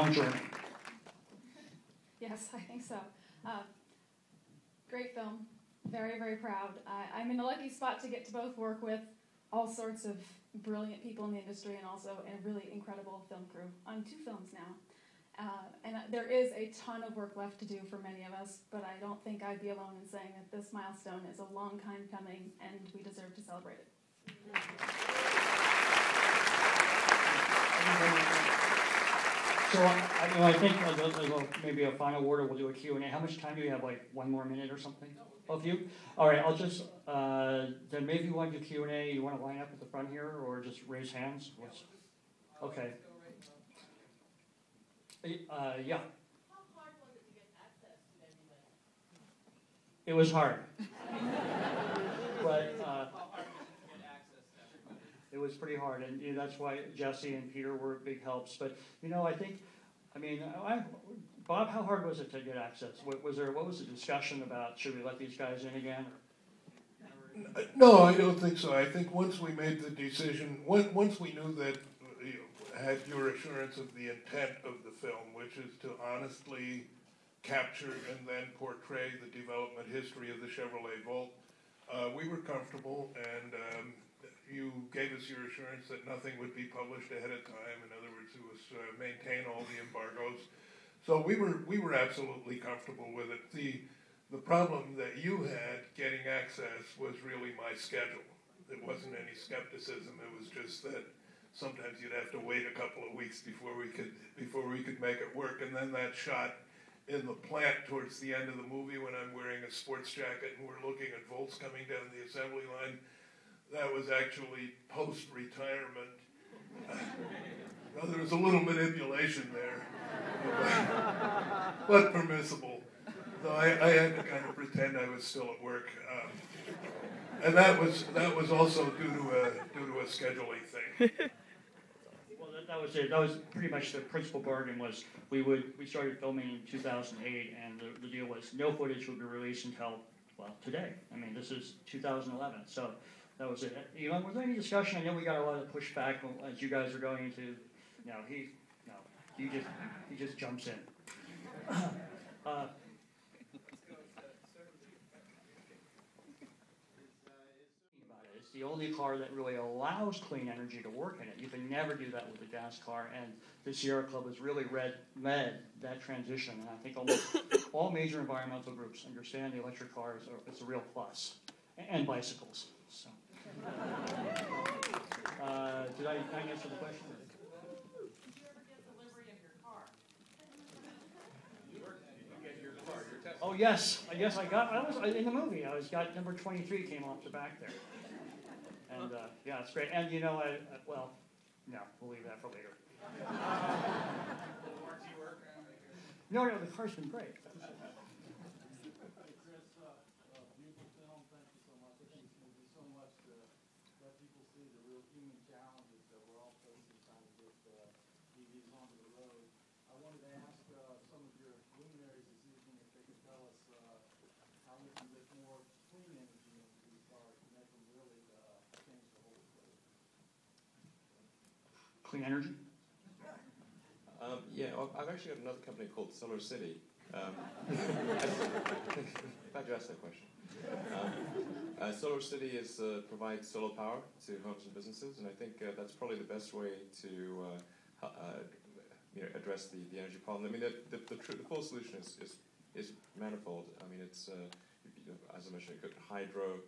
long journey. Yes, I think so. Great film. Very, very proud. I'm in a lucky spot to get to both work with all sorts of brilliant people in the industry and also a really incredible film crew on 2 films now. And there is a ton of work left to do for many of us, but I don't think I'd be alone in saying that this milestone is a long time coming and we deserve to celebrate it. So I think maybe a final word, or we'll do a Q&A. How much time do we have? Like 1 more minute or something? A few? All right, I'll just, then maybe you want to do Q&A, you want to line up at the front here, or just raise hands? Okay. Yeah. How hard was it to get access to everybody? It was hard. But How hard was it to get access to everybody? it was pretty hard, and that's why Jesse and Peter were big helps. But, Bob, how hard was it to get access? What was the discussion about, should we let these guys in again? No, I don't think so. I think once we made the decision, once we knew that you had your assurance of the intent of the film, which is to honestly capture and then portray the development history of the Chevrolet Volt, we were comfortable, and you gave us your assurance that nothing would be published ahead of time. In other words, it was maintain all the embargoes. So we were absolutely comfortable with it. The problem that you had getting access was really my schedule. It wasn't any skepticism. It was just that sometimes you'd have to wait a couple of weeks before we could make it work. And then that shot in the plant towards the end of the movie when I'm wearing a sports jacket and we're looking at volts coming down the assembly line, that was actually post-retirement. Well, there was a little manipulation there, but permissible. So I had to kind of pretend I was still at work, and that was also due to a scheduling thing. Well, that was it. That was pretty much the principal bargain. Was we started filming in 2008, and the deal was no footage would be released until today. I mean, this is 2011, so that was it. Elon, was there any discussion? I know we got a lot of pushback as you guys are going into. He just jumps in. It's the only car that really allows clean energy to work in it. You can never do that with a gas car, and the Sierra Club has really led that transition. And I think almost all major environmental groups understand the electric cars it's a real plus, and bicycles. So, did I answer the question? Oh yes, I guess I was in the movie. I got number 23 came off the back there, and yeah, it's great. And no, we'll leave that for later. No, the car's been great. Clean energy? I've actually got another company called Solar City. Glad you asked that question. Solar City provides solar power to homes and businesses, and I think that's probably the best way to address the energy problem. I mean, the full solution is manifold. I mean, it's as I mentioned, good hydro.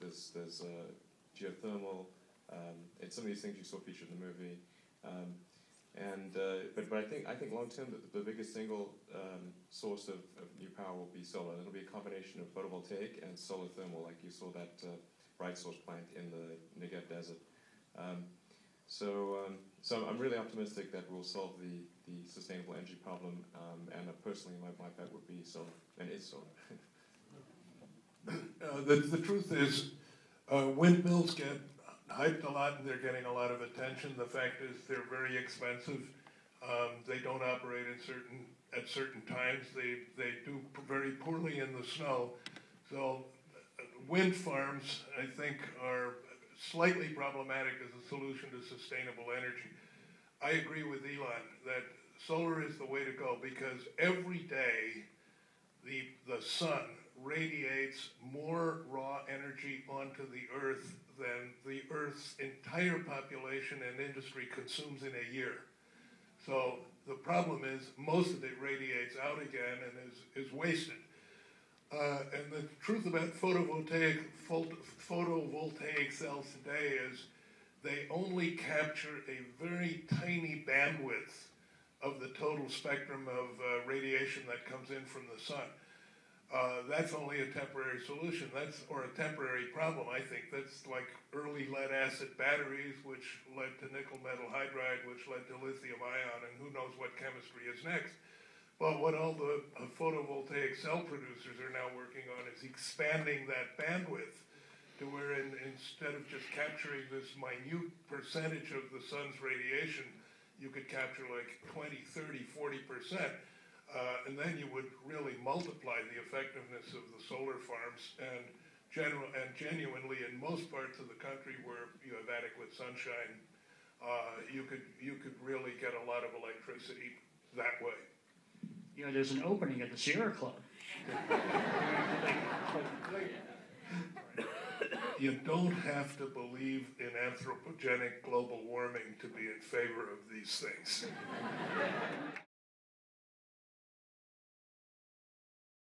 There's geothermal. It's some of these things you saw featured in the movie, but I think long term the biggest single source of new power will be solar. It'll be a combination of photovoltaic and solar thermal, like you saw that Bright Source plant in the Negev desert. So I'm really optimistic that we'll solve the sustainable energy problem, and personally my bet would be solar, and is solar. The truth is, windmills get hyped a lot and they're getting a lot of attention. The fact is they're very expensive. They don't operate at certain times. They do very poorly in the snow. So wind farms, I think, are slightly problematic as a solution to sustainable energy. I agree with Elon that solar is the way to go because every day the sun radiates more raw energy onto the earth than the earth's entire population and industry consumes in a year. So the problem is most of it radiates out again and is wasted. And the truth about photovoltaic cells today is they only capture a very tiny bandwidth of the total spectrum of radiation that comes in from the sun. That's only a temporary solution, or a temporary problem, I think. That's like early lead-acid batteries, which led to nickel metal hydride, which led to lithium ion, and who knows what chemistry is next. But what all the photovoltaic cell producers are now working on is expanding that bandwidth to where instead of just capturing this minute percentage of the sun's radiation, you could capture like 20, 30, 40%. And then you would really multiply the effectiveness of the solar farms and genuinely in most parts of the country where you have adequate sunshine, you could really get a lot of electricity that way. You know, there's an opening at the Sierra Club. You don't have to believe in anthropogenic global warming to be in favor of these things.